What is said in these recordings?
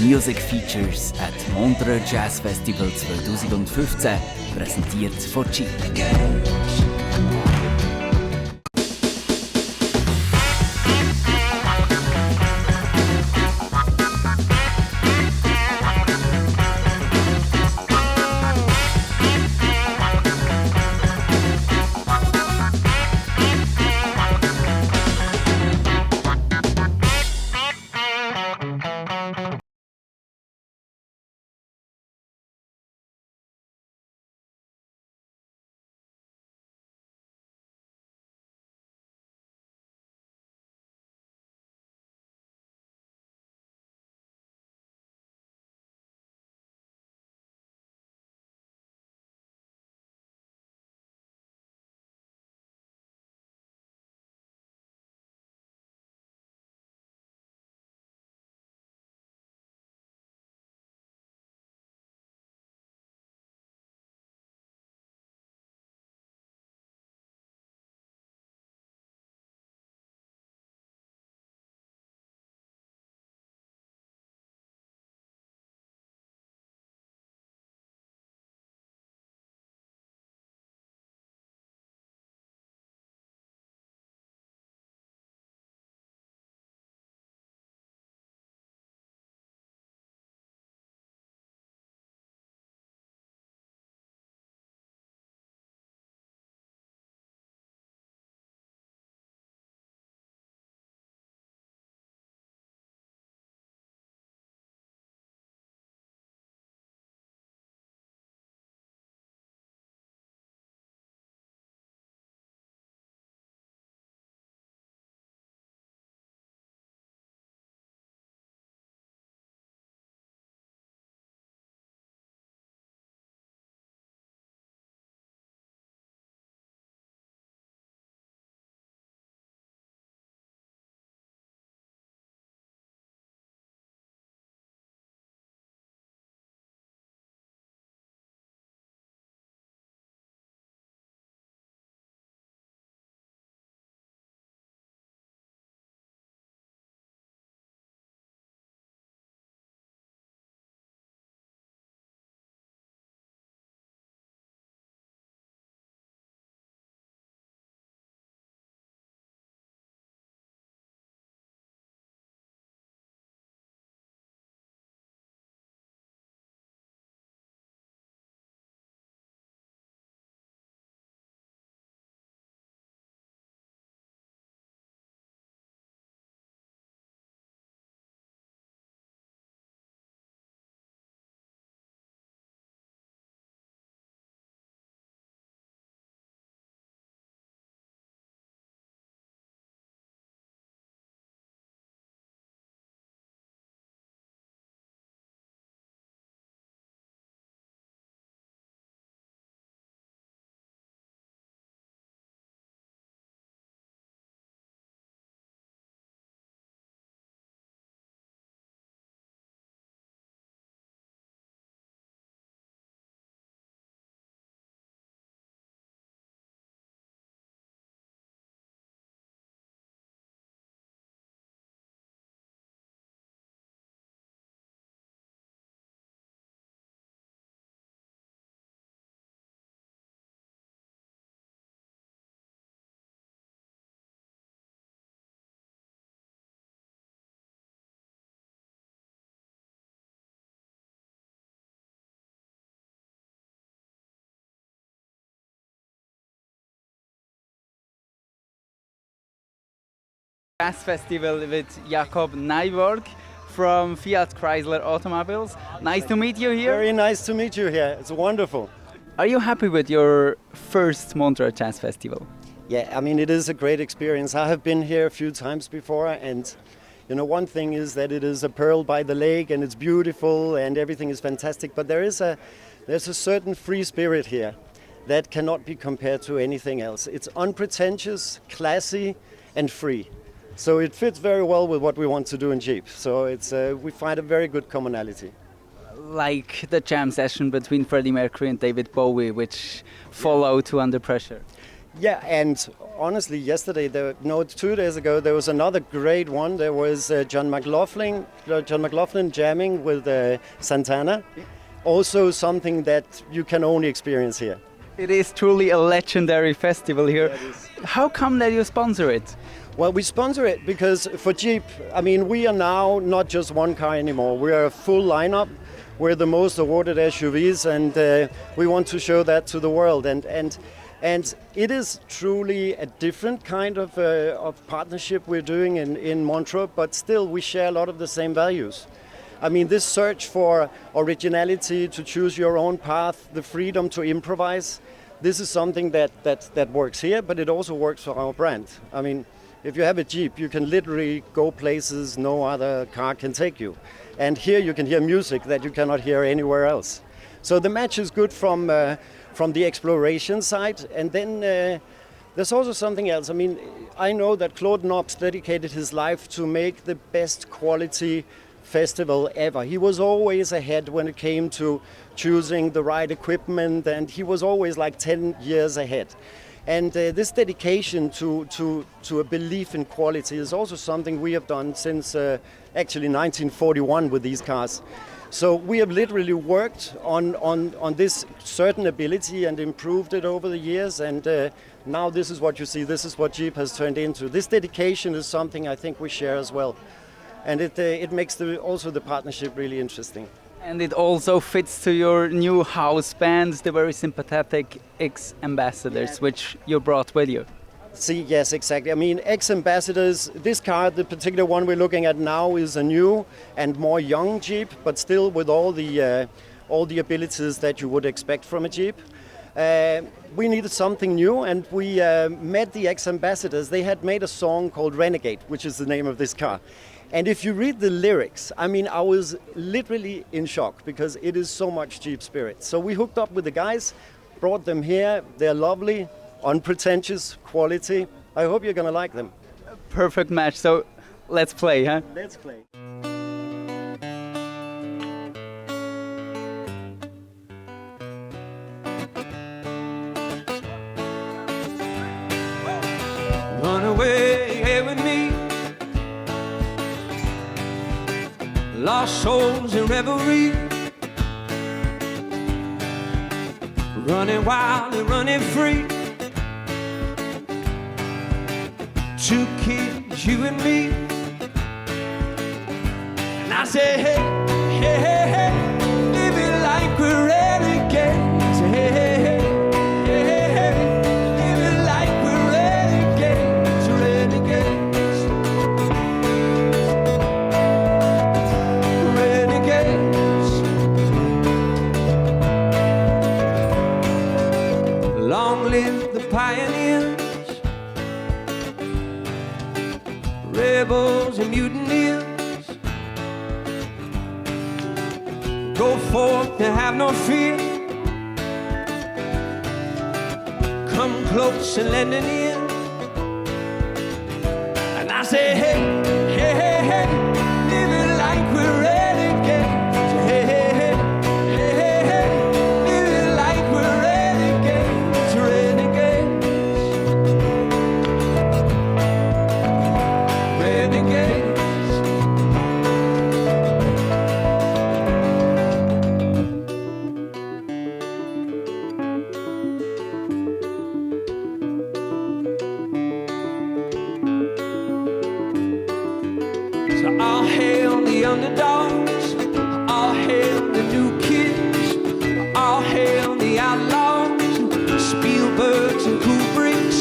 Music Features at Montreux Jazz Festival 2015, präsentiert von Jeep. Jazz Festival with Jakob Nyborg from Fiat Chrysler Automobiles. Nice to meet you here. Very nice to meet you here. It's wonderful. Are you happy with your first Montreux Jazz Festival? Yeah, I mean, it is a great experience. I have been here a few times before, and you know, one thing is that it is a pearl by the lake and it's beautiful and everything is fantastic, but there's a certain free spirit here that cannot be compared to anything else. It's unpretentious, classy, and free. So it fits very well with what we want to do in Jeep. So we find a very good commonality. Like the jam session between Freddie Mercury and David Bowie, which followed to Under Pressure. Yeah, and honestly, 2 days ago, there was another great one. There was John McLaughlin jamming with Santana. Also something that you can only experience here. It is truly a legendary festival here. Yeah, it is. How come that you sponsor it? Well, we sponsor it because for Jeep, I mean, we are now not just one car anymore. We are a full lineup. We're the most awarded SUVs, and we want to show that to the world. And it is truly a different kind of partnership we're doing in Montreux, but still we share a lot of the same values. I mean, this search for originality, to choose your own path, the freedom to improvise, this is something that works here, but it also works for our brand. I mean, if you have a Jeep, you can literally go places no other car can take you. And here you can hear music that you cannot hear anywhere else. So the match is good from the exploration side. And then there's also something else. I mean, I know that Claude Nobs dedicated his life to make the best quality festival ever. He was always ahead when it came to choosing the right equipment, and he was always like 10 years ahead. And this dedication to a belief in quality is also something we have done since actually 1941 with these cars. So we have literally worked on this certain ability and improved it over the years, and now this is what you see, this is what Jeep has turned into. This dedication is something I think we share as well. And it makes also the partnership really interesting. And it also fits to your new house band, the very sympathetic X Ambassadors, which you brought with you. See, yes, exactly. I mean, X Ambassadors, this car, the particular one we're looking at now, is a new and more young Jeep, but still with all the abilities that you would expect from a Jeep. We needed something new, and we met the X Ambassadors. They had made a song called Renegade, which is the name of this car. And if you read the lyrics, I mean, I was literally in shock because it is so much Jeep spirit. So we hooked up with the guys, brought them here. They're lovely, unpretentious quality. I hope you're going to like them. Perfect match. So let's play, huh? Let's play. Run away here with me. Lost souls in revelry, running wild and running free. 2 kids, you and me. And I say, hey, hey, hey, hey, live it like we're renegades. Hey, hey, hey, hey, hey, hey, live it like we're renegades, renegades. Long live the pioneers, rebels and mutineers. Go forth and have no fear. Come close and lend an ear. And I say, hey, hey, hey, hey, live it like we're renegades. Hey, hey, hey, hey, hey, hey, live it like we're renegades, renegades, renegades. So all hail the underdogs, all hail the new kids, all hail the outlaws, Spielbergs and Kubricks.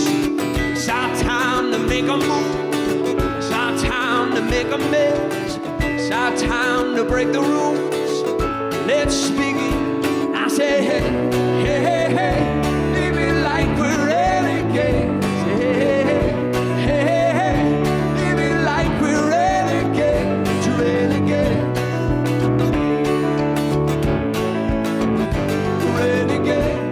It's our time to make a move, it's our time to make a mess, it's our time to break the rules. Let's begin. I say, hey, hey, hey, hey, live it like we're renegades. Hey, hey, hey, hey, hey, hey, live it like we're renegades, renegades, renegades.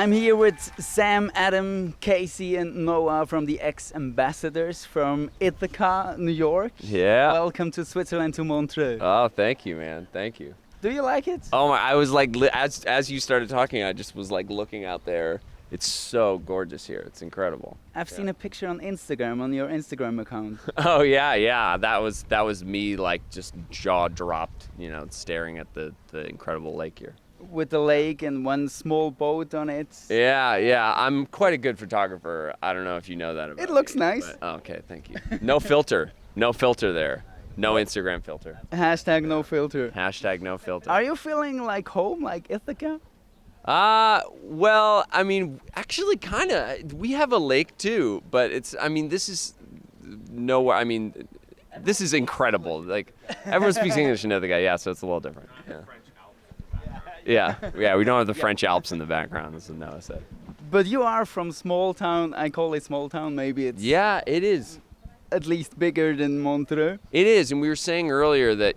I'm here with Sam, Adam, Casey and Noah from the X Ambassadors from Ithaca, New York. Yeah. Welcome to Switzerland, to Montreux. Oh, thank you, man. Thank you. Do you like it? Oh my! I was like, as you started talking, I just was like looking out there. It's so gorgeous here. It's incredible. I've seen a picture on Instagram, on your Instagram account. Oh yeah. That was me, like just jaw dropped, staring at the incredible lake here. With the lake and one small boat on it. Yeah. I'm quite a good photographer. I don't know if you know that about It looks me, nice. But, okay, thank you. No filter. No filter there. No Instagram filter. Hashtag no filter. Hashtag no filter. Are you feeling like home, like Ithaca? Well, I mean, actually kind of. We have a lake too, but this is nowhere. I mean, this is incredible. Like, everyone speaks English in Ithaca, so it's a little different. Yeah, we don't have the French Alps in the background, as Noah said. But you are from small town, I call it small town, maybe it's... Yeah, it is. At least bigger than Montreux. It is, and we were saying earlier that,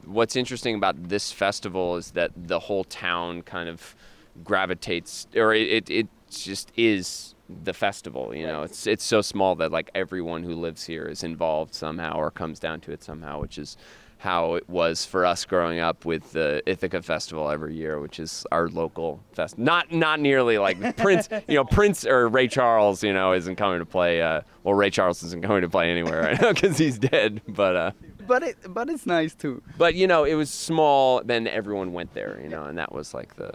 what's interesting about this festival is that the whole town kind of gravitates, or it just is the festival, Right. It's so small that like everyone who lives here is involved somehow or comes down to it somehow, which is how it was for us growing up with the Ithaca Festival every year, which is our local fest. Not nearly like Prince, Prince or Ray Charles, isn't coming to play. Well, Ray Charles isn't coming to play anywhere right now because he's dead. But it's nice too. But it was small. Then everyone went there, and that was like the.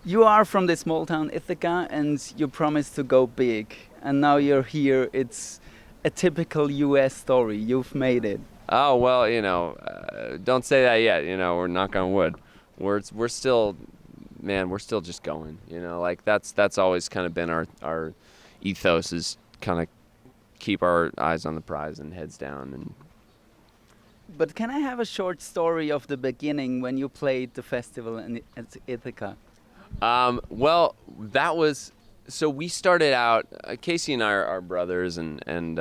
You are from the small town Ithaca, and you promised to go big, and now you're here. It's a typical U.S. story. You've made it. Oh, well, don't say that yet, we're knock on wood. We're still just going, like that's always kind of been our ethos, is kind of keep our eyes on the prize and heads down. But can I have a short story of the beginning when you played the festival at Ithaca? Well, that was, so we started out, Casey and I are brothers, and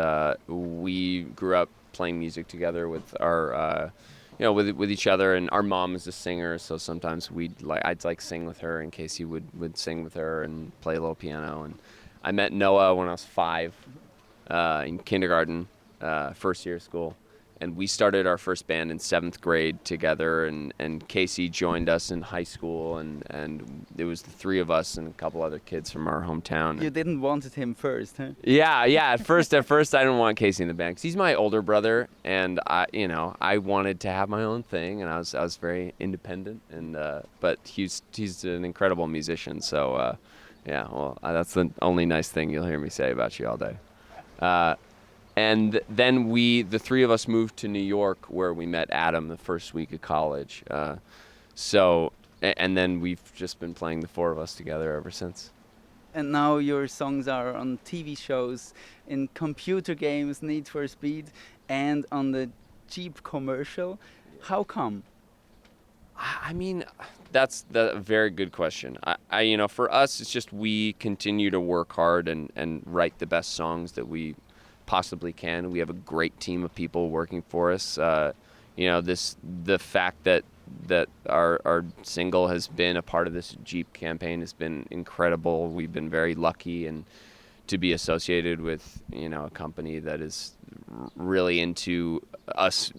we grew up playing music together with our, with each other, and our mom is a singer, so sometimes I'd sing with her, and Casey would sing with her and play a little piano. And I met Noah when I was 5, in kindergarten, first year of school, and we started our first band in 7th grade together, and Casey joined us in high school, and it was the 3 of us and a couple other kids from our hometown. You didn't wanted him first, huh? Yeah. At first I didn't want Casey in the band because he's my older brother, and I wanted to have my own thing, and I was very independent, and but he's an incredible musician. So that's the only nice thing you'll hear me say about you all day. And then the 3 of us moved to New York, where we met Adam the first week of college. And then we've just been playing, the 4 of us together ever since. And now your songs are on TV shows, in computer games, Need for Speed, and on the Jeep commercial. How come? I mean, that's a very good question. For us, it's just we continue to work hard and write the best songs that we possibly can. We have a great team of people working for us. The fact that our single has been a part of this Jeep campaign has been incredible. We've been very lucky and to be associated with a company that is really into us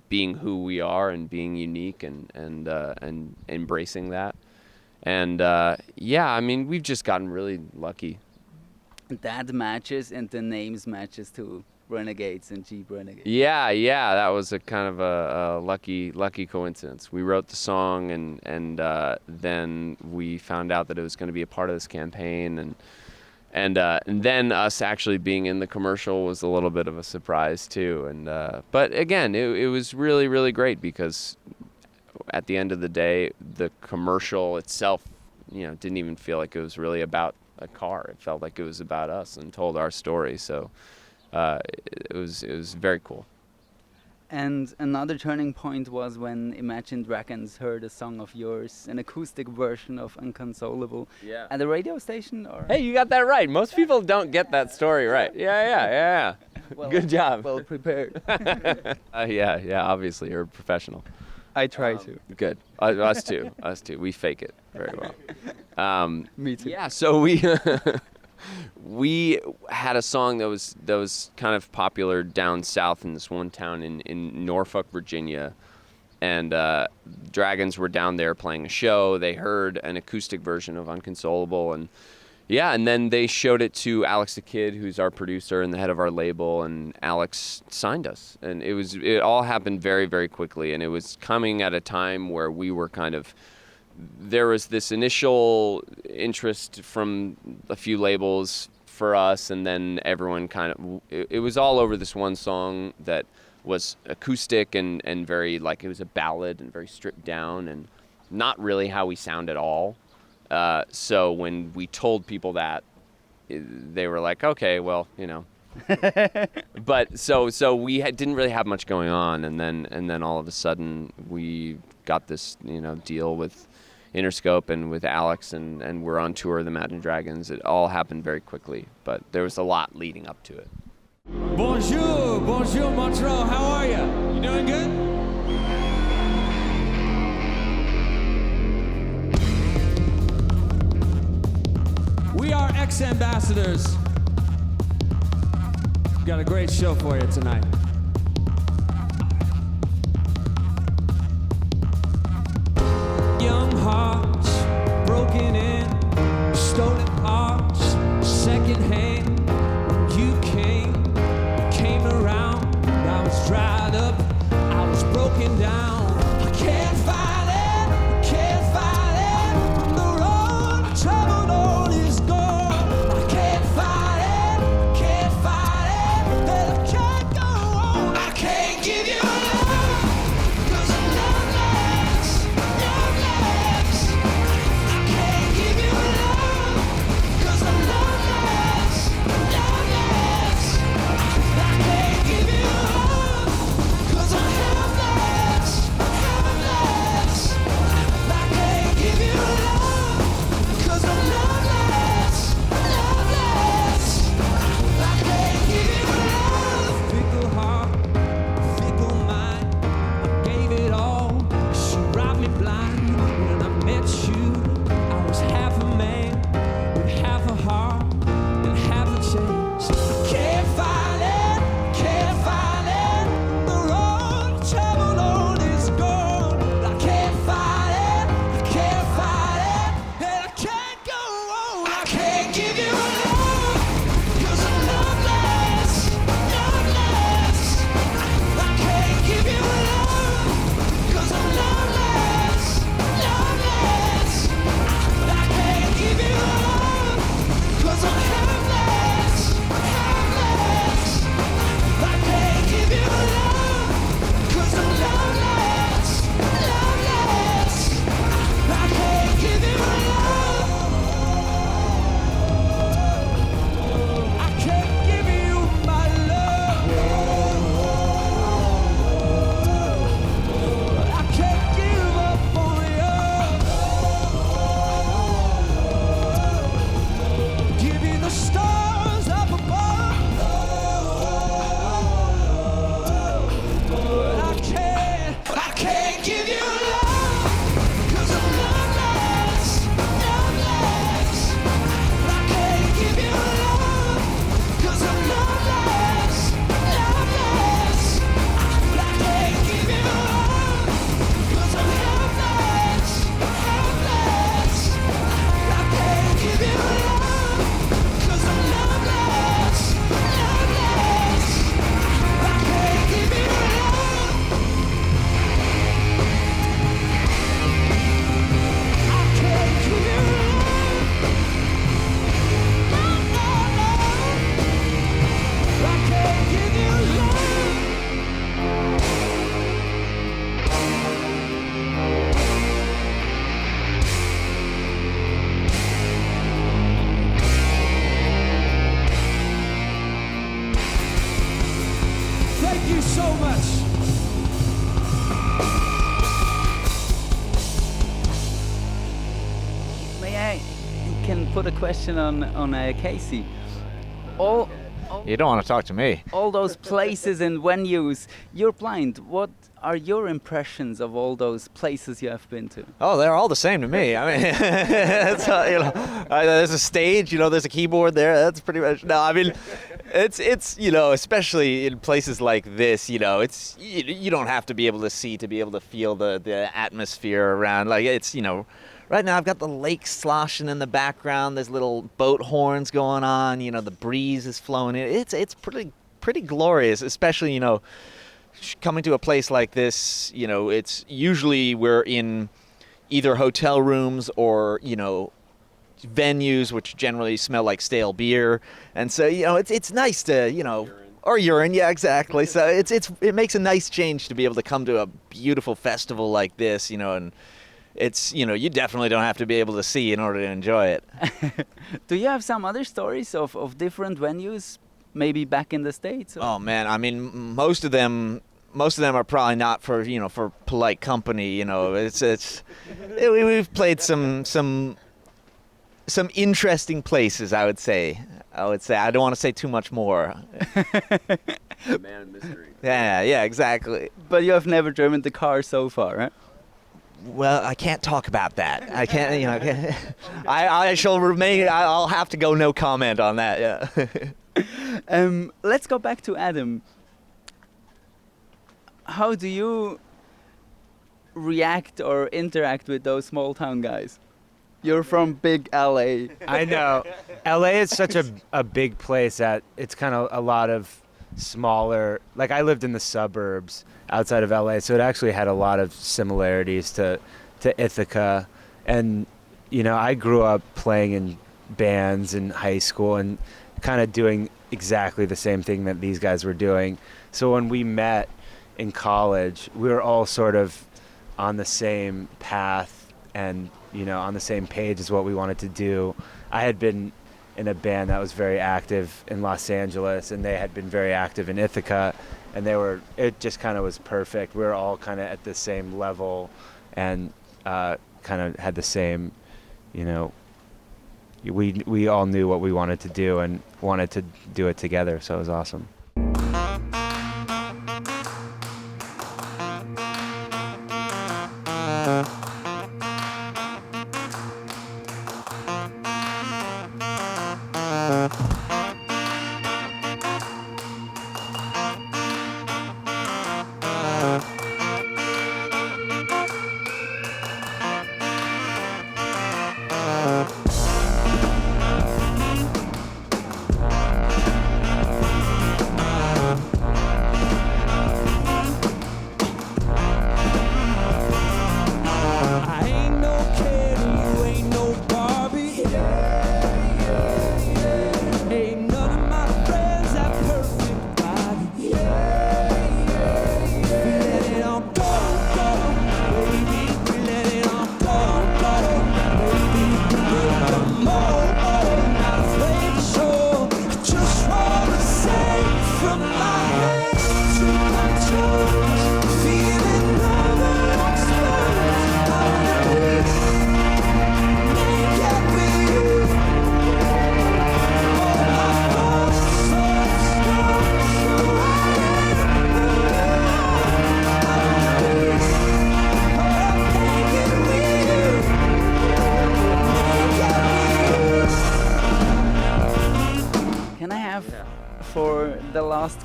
being who we are and being unique and embracing that. And we've just gotten really lucky. That matches, and the names matches too. Renegades and Jeep Renegades. Yeah, that was a kind of a lucky coincidence. We wrote the song, and then we found out that it was going to be a part of this campaign, and then us actually being in the commercial was a little bit of a surprise too. But again, it was really, really great, because at the end of the day, the commercial itself, didn't even feel like it was really about a car. It felt like it was about us and told our story. So it was very cool. And another turning point was when Imagine Dragons heard a song of yours, an acoustic version of Unconsolable, at the radio station. Or? Hey, you got that right. Most people don't get that story right. Yeah. Well, good job. Well prepared. Yeah. Obviously, you're a professional. I try to. Good. Us too. Us too. We fake it very well. Me too. Yeah. So we we had a song that was kind of popular down south in this one town in Norfolk, Virginia, and Dragons were down there playing a show. They heard an acoustic version of Unconsolable, and then they showed it to Alex the Kid, who's our producer and the head of our label, and Alex signed us. And it all happened very, very quickly, and it was coming at a time where we were there was this initial interest from a few labels for us, and then everyone it was all over this one song that was acoustic and very, like, it was a ballad and very stripped down and not really how we sound at all. So when we told people that, they were like, okay, well, but so we didn't really have much going on, and then all of a sudden we got this deal with Interscope and with Alex, and we're on tour of the Imagine Dragons. It all happened very quickly, but there was a lot leading up to it. Bonjour, Montreux. How are you? You doing good? We are X Ambassadors. Got a great show for you tonight. Young hearts, broken in, stolen parts, second hand. When you came around, I was dried up, I was broken down. I can't find it, the road I traveled on is gone. I can't find it, and I can't go on. I can't give you love, 'cause I'm loveless. I can't give you love, 'cause I'm loveless. I can't give you love, 'cause I'm helpless. I can't give you love, 'cause I'm loveless. I can't give you love. Fickle heart, fickle mind, I gave it all, she robbed me blind. When I met you, I was half a man, with half a heart, and half a chance. I can't find it, the road I traveled on is gone. I can't find it, and I can't go on. I can't give you love, 'cause I'm loveless. I can't give you love, 'cause I'm loveless. I can't give you love, 'cause I'm helpless. I can't give you love, 'cause I'm loveless. I can't give you love. I can't give you my love. I can't give up on you. Give you the stars up above. I can't give you love, 'cause I'm loveless. I can't give you love, 'cause I'm loveless. I can't give you love, 'cause I'm helpless. I can't give you love, 'cause I'm loveless. I can't give you love. I can't give you love. I can't give you love. Thank you so much. May I can put a question on Casey? You don't want to talk to me. All those places and venues. You're blind. What are your impressions of all those places you have been to? Oh, they're all the same to me. I mean, it's, there's a stage, there's a keyboard there. That's pretty much. No, I mean, it's especially in places like this, it's you don't have to be able to see to be able to feel the atmosphere around. Like it's right now I've got the lake sloshing in the background. There's little boat horns going on. The breeze is flowing in. It's pretty glorious, especially coming to a place like this. It's usually we're in either hotel rooms or venues which generally smell like stale beer, and so it's nice to urine. Or urine, yeah, exactly. So it makes a nice change to be able to come to a beautiful festival like this, and it's you definitely don't have to be able to see in order to enjoy it. Do you have some other stories of different venues, maybe back in the States? Or? Oh man, I mean most of them are probably not for for polite company. We've played some interesting places. I would say I don't want to say too much more. The man of mystery. Yeah, exactly. But you have never driven the car so far, right? Well, I can't talk about that. I can't. I shall remain. I'll have to go no comment on that. Yeah. Let's go back to Adam. How do you react or interact with those small town guys? You're from big LA. I know. LA is such a big place that it's kind of a lot of smaller. Like I lived in the suburbs outside of LA, so it actually had a lot of similarities to Ithaca. And I grew up playing in bands in high school and kind of doing exactly the same thing that these guys were doing. So when we met in college, we were all sort of on the same path and on the same page as what we wanted to do. I had been in a band that was very active in Los Angeles, and they had been very active in Ithaca, and it just kind of was perfect. We were all kind of at the same level and kind of had the same, we all knew what we wanted to do and wanted to do it together, so it was awesome.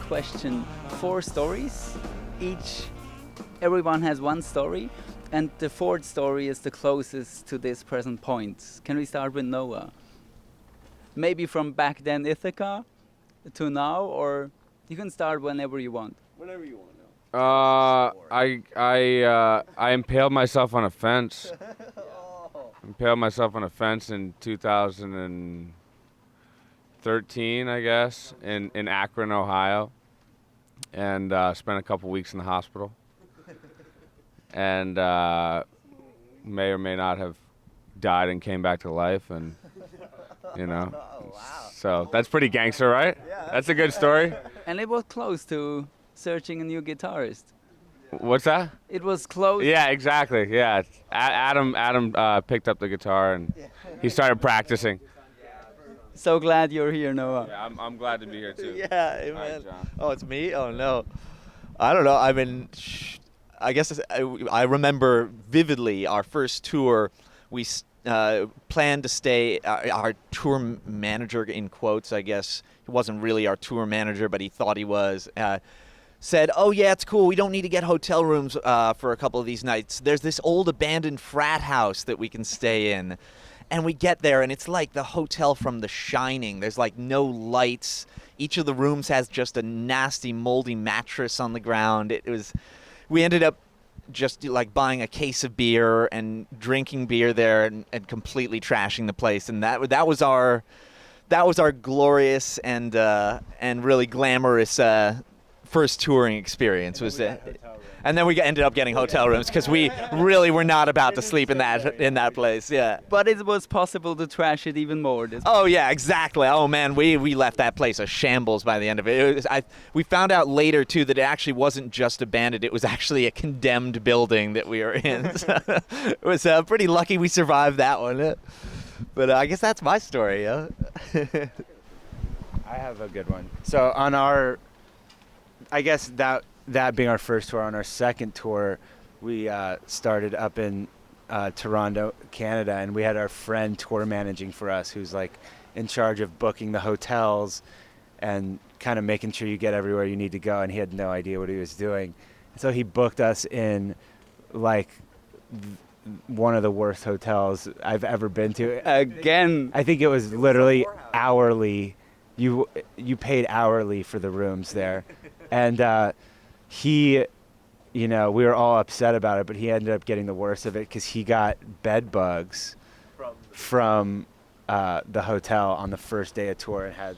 Question, 4 stories everyone has one story, and the 4th story is the closest to this present point. Can we start with Noah? Maybe from back then Ithaca to now, or you can start whenever you want. Whenever you want, Noah. I impaled myself on a fence. Impaled myself on a fence in 2013, I guess, in Akron, Ohio. And spent a couple weeks in the hospital, and may or may not have died and came back to life, and wow. So that's pretty gangster, right? Yeah, that's a good story. And it was close to searching a new guitarist. What's that? It was close. Yeah, exactly. Yeah, Adam picked up the guitar and he started practicing. So glad you're here, Noah. Yeah, I'm glad to be here too. Yeah, man. Right, John. Oh, it's me? Oh, no. I don't know. I mean, I guess I remember vividly our first tour. We planned to stay. Our tour manager, in quotes, I guess, he wasn't really our tour manager, but he thought he was. Said, "Oh yeah, it's cool. We don't need to get hotel rooms for a couple of these nights. There's this old abandoned frat house that we can stay in." And we get there, and it's like the hotel from The Shining. There's like no lights. Each of the rooms has just a nasty, moldy mattress on the ground. We ended up just like buying a case of beer and drinking beer there, and completely trashing the place. And that was our glorious and really glamorous first touring experience. And then we ended up getting hotel rooms because we really were not about to sleep in that place. Yeah. But it was possible to trash it even more. Oh yeah, exactly. Oh man, we left that place a shambles by the end of it. We found out later too that it actually wasn't just abandoned; it was actually a condemned building that we were in. So it was pretty lucky we survived that one. But I guess that's my story. Yeah. I have a good one. So on I guess that being our first tour, on our second tour, we started up in Toronto, Canada, and we had our friend tour managing for us, who's like in charge of booking the hotels and kind of making sure you get everywhere you need to go, and he had no idea what he was doing. So he booked us in like one of the worst hotels I've ever been to. Again, I think it was literally hourly. You paid hourly for the rooms there. And he, we were all upset about it, but he ended up getting the worst of it because he got bed bugs from the hotel on the first day of tour, and had,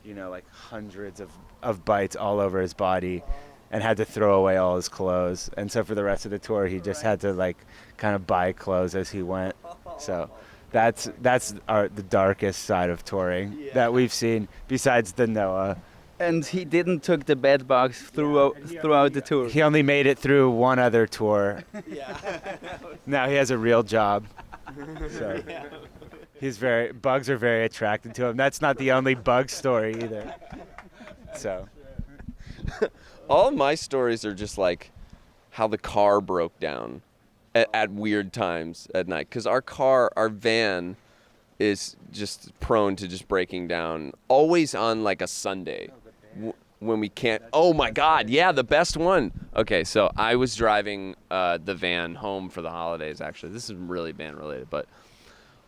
like hundreds of bites all over his body, and had to throw away all his clothes. And so for the rest of the tour, he just had to like kind of buy clothes as he went. So that's the darkest side of touring that we've seen, besides the Noah. And he didn't took the bed bugs throughout the tour. He only made it through one other tour. Now he has a real job. So bugs are very attracted to him. That's not the only bug story either. So all my stories are just like how the car broke down at weird times at night, because our van is just prone to just breaking down always on like a Sunday. When we can't. Oh my God, yeah, the best one. Okay, so I was driving the van home for the holidays. Actually, this is really band related, but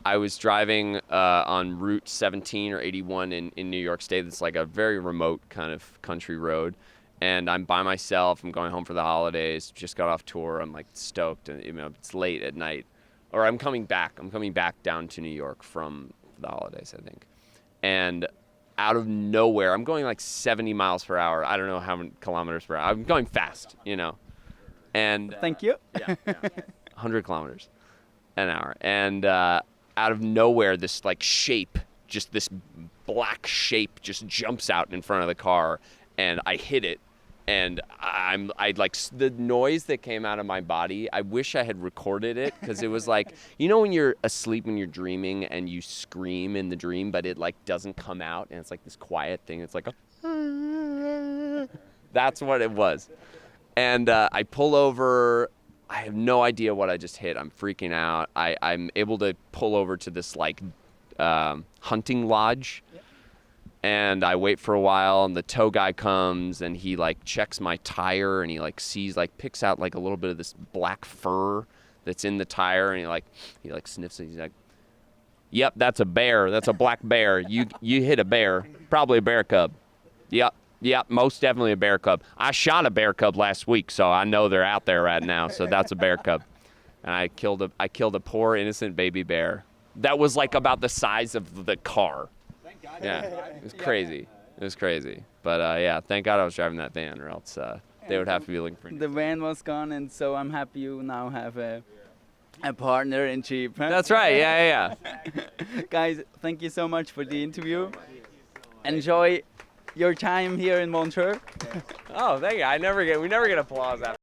I was driving on Route 17 or 81 in New York State. It's like a very remote kind of country road, and I'm by myself. I'm going home for the holidays. Just got off tour. I'm like stoked, and it's late at night, or I'm coming back down to New York from the holidays, I think, and out of nowhere, I'm going like 70 miles per hour. I don't know how many kilometers per hour. I'm going fast, and thank you. Yeah, 100 kilometers an hour. And out of nowhere, this like shape, just this black shape just jumps out in front of the car, and I hit it. And I like the noise that came out of my body. I wish I had recorded it, because it was like, when you're asleep, when you're dreaming and you scream in the dream, but it like doesn't come out, and it's like this quiet thing. It's like that's what it was. And I pull over. I have no idea what I just hit. I'm freaking out. I'm able to pull over to this like hunting lodge. And I wait for a while, and the tow guy comes, and he like checks my tire, and he like picks out like a little bit of this black fur that's in the tire, and he sniffs it. He's like, "Yep, that's a bear. That's a black bear. You hit a bear, probably a bear cub. Yep, most definitely a bear cub. I shot a bear cub last week, so I know they're out there right now. So that's a bear cub. And I killed a poor innocent baby bear that was like about the size of the car." Yeah, it was crazy. It was crazy. But yeah, thank God I was driving that van, or else they would have to be looking for me. The van was gone, and so I'm happy you now have a partner in Jeep. Huh? That's right. Yeah. Guys, thank you so much for the interview. Enjoy your time here in Montreux. Oh, thank you. We never get applause after.